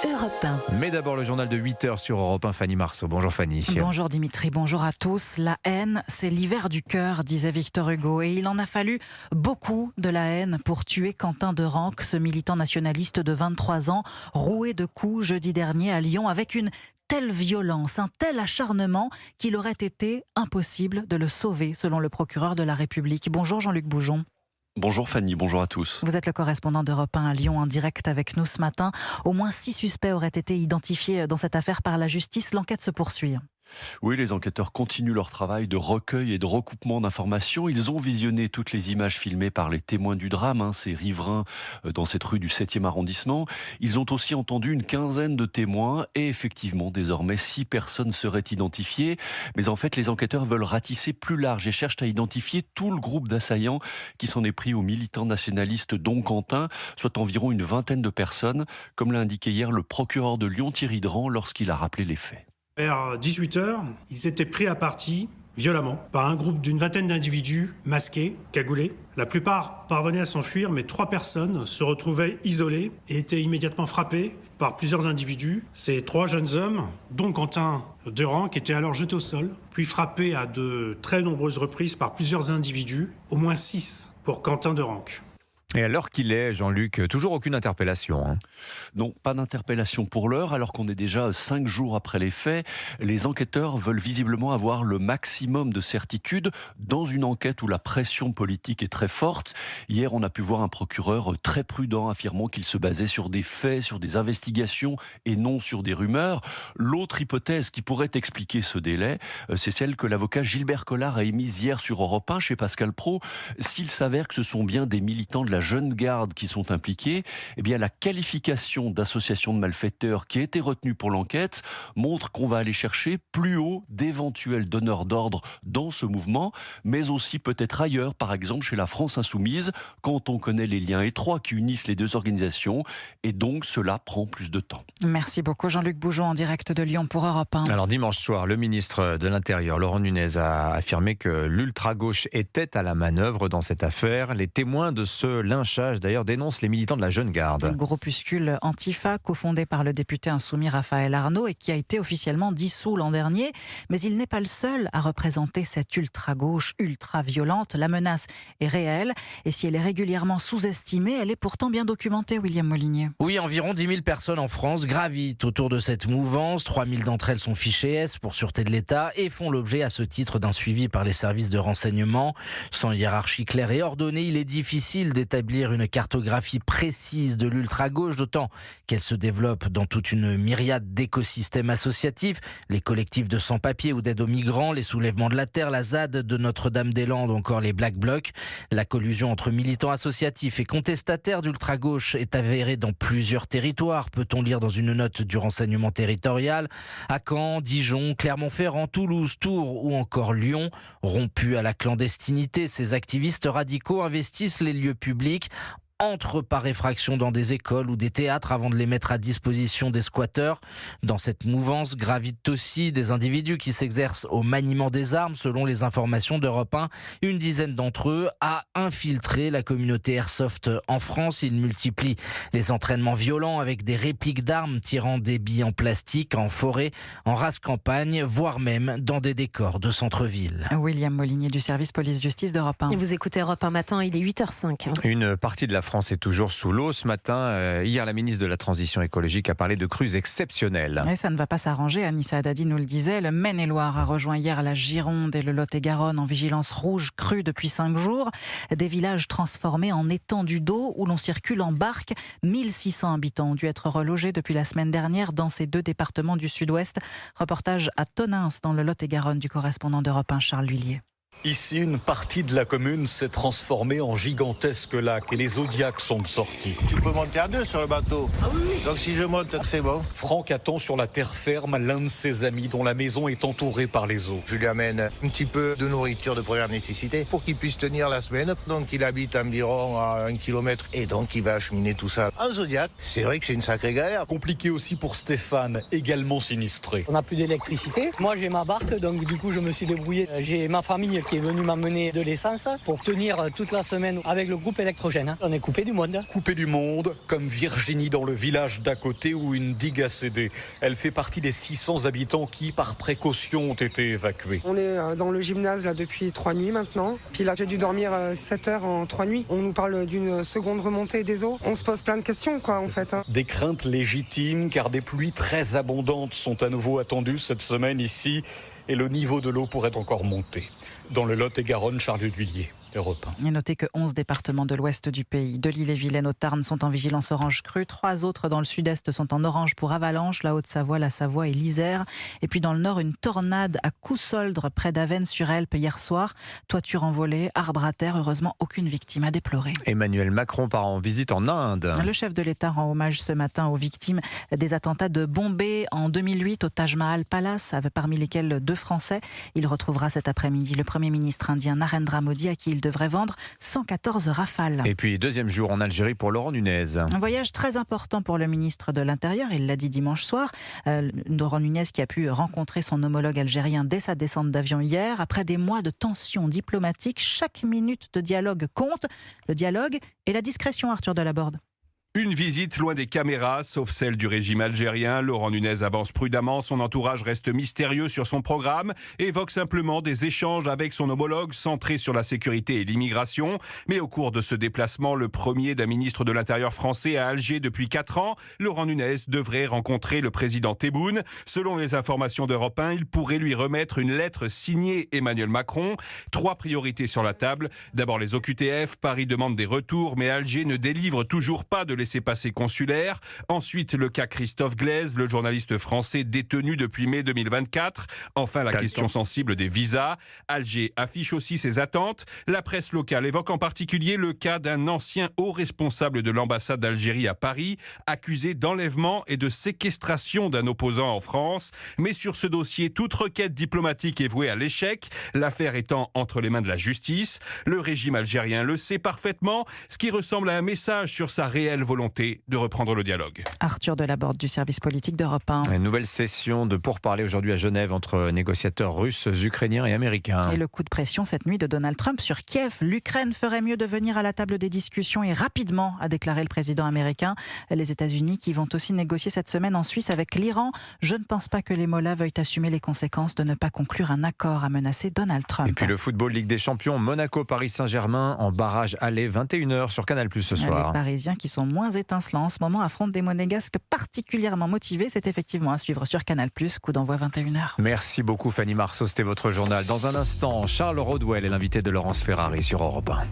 Europe 1. Mais d'abord le journal de 8h sur Europe 1, Fanny Marceau. Bonjour Fanny. Bonjour Dimitri, bonjour à tous. La haine, c'est l'hiver du cœur, disait Victor Hugo. Et il en a fallu beaucoup de la haine pour tuer Quentin de Ranc, ce militant nationaliste de 23 ans, roué de coups jeudi dernier à Lyon avec une telle violence, un tel acharnement qu'il aurait été impossible de le sauver, selon le procureur de la République. Bonjour Jean-Luc Boujon. Bonjour Fanny, bonjour à tous. Vous êtes le correspondant d'Europe 1 à Lyon en direct avec nous ce matin. Au moins 6 suspects auraient été identifiés dans cette affaire par la justice. L'enquête se poursuit. Oui, les enquêteurs continuent leur travail de recueil et de recoupement d'informations. Ils ont visionné toutes les images filmées par les témoins du drame, ces riverains dans cette rue du 7e arrondissement. Ils ont aussi entendu une quinzaine de témoins et effectivement, désormais, 6 personnes seraient identifiées. Mais en fait, les enquêteurs veulent ratisser plus large et cherchent à identifier tout le groupe d'assaillants qui s'en est pris aux militants nationalistes dont Quentin, soit environ une vingtaine de personnes, comme l'a indiqué hier le procureur de Lyon, Thierry Dran, lorsqu'il a rappelé les faits. Vers 18h, ils étaient pris à partie violemment par un groupe d'une vingtaine d'individus masqués, cagoulés. La plupart parvenaient à s'enfuir, mais 3 personnes se retrouvaient isolées et étaient immédiatement frappées par plusieurs individus. Ces 3 jeunes hommes, dont Quentin de Ranc, étaient alors jetés au sol, puis frappés à de très nombreuses reprises par plusieurs individus, au moins 6 pour Quentin de Ranc. Et à l'heure qu'il est, Jean-Luc, toujours aucune interpellation. Non, pas d'interpellation pour l'heure, alors qu'on est déjà 5 jours après les faits. Les enquêteurs veulent visiblement avoir le maximum de certitude dans une enquête où la pression politique est très forte. Hier, on a pu voir un procureur très prudent affirmant qu'il se basait sur des faits, sur des investigations et non sur des rumeurs. L'autre hypothèse qui pourrait expliquer ce délai, c'est celle que l'avocat Gilbert Collard a émise hier sur Europe 1 chez Pascal Praud. S'il s'avère que ce sont bien des militants de la jeune garde qui sont impliqués, eh bien la qualification d'association de malfaiteurs qui a été retenue pour l'enquête montre qu'on va aller chercher plus haut d'éventuels donneurs d'ordre dans ce mouvement, mais aussi peut-être ailleurs, par exemple chez la France Insoumise, quand on connaît les liens étroits qui unissent les deux organisations, et donc cela prend plus de temps. Merci beaucoup Jean-Luc Boujon en direct de Lyon pour Europe 1. Alors dimanche soir, le ministre de l'Intérieur, Laurent Nunez, a affirmé que l'ultra-gauche était à la manœuvre dans cette affaire. Les témoins de ce lynchage, d'ailleurs, dénonce les militants de la jeune garde. Un groupuscule Antifa, cofondé par le député insoumis Raphaël Arnaud et qui a été officiellement dissous l'an dernier. Mais il n'est pas le seul à représenter cette ultra-gauche, ultra-violente. La menace est réelle et si elle est régulièrement sous-estimée, elle est pourtant bien documentée, William Molinier. Oui, environ 10 000 personnes en France gravitent autour de cette mouvance. 3 000 d'entre elles sont fichées S pour sûreté de l'État et font l'objet à ce titre d'un suivi par les services de renseignement. Sans hiérarchie claire et ordonnée, il est difficile d'établir une cartographie précise de l'ultra-gauche, d'autant qu'elle se développe dans toute une myriade d'écosystèmes associatifs, les collectifs de sans-papiers ou d'aide aux migrants, les soulèvements de la terre, la ZAD de Notre-Dame-des-Landes, encore les Black Blocs. La collusion entre militants associatifs et contestataires d'ultra-gauche est avérée dans plusieurs territoires, peut-on lire dans une note du renseignement territorial. À Caen, Dijon, Clermont-Ferrand, Toulouse, Tours ou encore Lyon. Rompus à la clandestinité, ces activistes radicaux investissent les lieux publics, entrent par effraction dans des écoles ou des théâtres avant de les mettre à disposition des squatteurs. Dans cette mouvance gravitent aussi des individus qui s'exercent au maniement des armes. Selon les informations d'Europe 1, une dizaine d'entre eux a infiltré la communauté Airsoft en France. Ils multiplient les entraînements violents avec des répliques d'armes tirant des billes en plastique, en forêt, en race campagne, voire même dans des décors de centre-ville. William Molinier du service police-justice d'Europe 1. Et vous écoutez Europe 1 matin, il est 8h05. Une partie de la France est toujours sous l'eau. Ce matin, hier, la ministre de la Transition écologique a parlé de crues exceptionnelles. Et ça ne va pas s'arranger, Anissa Haddadi nous le disait. Le Maine-et-Loire a rejoint hier la Gironde et le Lot-et-Garonne en vigilance rouge crue depuis 5 jours. Des villages transformés en étendues d'eau où l'on circule en barque. 1600 habitants ont dû être relogés depuis la semaine dernière dans ces 2 départements du sud-ouest. Reportage à Tonneins dans le Lot-et-Garonne du correspondant d'Europe 1, Charles Lhuillier. Ici, une partie de la commune s'est transformée en gigantesque lac et les zodiacs sont sortis. Tu peux monter à 2 sur le bateau. Ah oui. Donc si je monte, c'est bon. Franck attend sur la terre ferme l'un de ses amis dont la maison est entourée par les eaux. Je lui amène un petit peu de nourriture de première nécessité pour qu'il puisse tenir la semaine. Donc il habite environ à 1 km et donc il va acheminer tout ça en zodiac. C'est vrai que c'est une sacrée galère. Compliqué aussi pour Stéphane, également sinistré. On n'a plus d'électricité. Moi j'ai ma barque, donc du coup je me suis débrouillé. J'ai ma famille qui qui est venu m'amener de l'essence pour tenir toute la semaine avec le groupe électrogène. On est coupé du monde. Coupé du monde, comme Virginie dans le village d'à côté où une digue a cédé. Elle fait partie des 600 habitants qui, par précaution, ont été évacués. On est dans le gymnase là, depuis 3 nuits maintenant. Puis là, j'ai dû dormir 7 heures en 3 nuits. On nous parle d'une seconde remontée des eaux. On se pose plein de questions, en fait. Des craintes légitimes, car des pluies très abondantes sont à nouveau attendues cette semaine ici. Et le niveau de l'eau pourrait encore monter. Dans le Lot-et-Garonne, Charles Duillier. Europe 1. Et notez que 11 départements de l'ouest du pays, de l'Ille-et-Vilaine au Tarn, sont en vigilance orange crue. 3 autres dans le sud-est sont en orange pour avalanche, la Haute-Savoie, la Savoie et l'Isère. Et puis dans le nord, une tornade à Coussoldre, près d'Avesnes-sur-Helpe hier soir. Toiture envolée, arbre à terre. Heureusement, aucune victime à déplorer. Emmanuel Macron part en visite en Inde. Le chef de l'État rend hommage ce matin aux victimes des attentats de Bombay en 2008 au Taj Mahal Palace, parmi lesquels 2 Français. Il retrouvera cet après-midi le Premier ministre indien Narendra Modi, à qui il devrait vendre 114 Rafales. Et puis, deuxième jour en Algérie pour Laurent Nunez. Un voyage très important pour le ministre de l'Intérieur, il l'a dit dimanche soir. Laurent Nunez qui a pu rencontrer son homologue algérien dès sa descente d'avion hier. Après des mois de tensions diplomatiques, chaque minute de dialogue compte. Le dialogue et la discrétion, Arthur Delaborde. Une visite loin des caméras, sauf celle du régime algérien. Laurent Nunez avance prudemment, son entourage reste mystérieux sur son programme, évoque simplement des échanges avec son homologue centrés sur la sécurité et l'immigration. Mais au cours de ce déplacement, le premier d'un ministre de l'Intérieur français à Alger depuis 4 ans, Laurent Nunez devrait rencontrer le président Tebboune. Selon les informations d'Europe 1, il pourrait lui remettre une lettre signée Emmanuel Macron. 3 priorités sur la table. D'abord les OQTF, Paris demande des retours, mais Alger ne délivre toujours pas de laissez-passer consulaires. Ensuite, le cas Christophe Glaise, le journaliste français détenu depuis mai 2024. Enfin, la question sensible des visas. Alger affiche aussi ses attentes. La presse locale évoque en particulier le cas d'un ancien haut responsable de l'ambassade d'Algérie à Paris, accusé d'enlèvement et de séquestration d'un opposant en France. Mais sur ce dossier, toute requête diplomatique est vouée à l'échec, l'affaire étant entre les mains de la justice. Le régime algérien le sait parfaitement, ce qui ressemble à un message sur sa réelle volonté de reprendre le dialogue. Arthur Delaborde du service politique d'Europe 1. Une nouvelle session de pourparlers aujourd'hui à Genève entre négociateurs russes, ukrainiens et américains. Et le coup de pression cette nuit de Donald Trump sur Kiev. L'Ukraine ferait mieux de venir à la table des discussions et rapidement, a déclaré le président américain. Les États-Unis qui vont aussi négocier cette semaine en Suisse avec l'Iran. Je ne pense pas que les mollahs veuillent assumer les conséquences de ne pas conclure un accord, a menacé Donald Trump. Et puis le football Ligue des Champions, Monaco-Paris Saint-Germain en barrage aller 21h sur Canal+ ce soir. Les Parisiens qui sont moins étincelants en ce moment affrontent des Monégasques particulièrement motivés. C'est effectivement à suivre sur Canal+, coup d'envoi 21h. Merci beaucoup Fanny Marceau, c'était votre journal. Dans un instant, Charles Rodwell est l'invité de Laurence Ferrari sur Europe 1.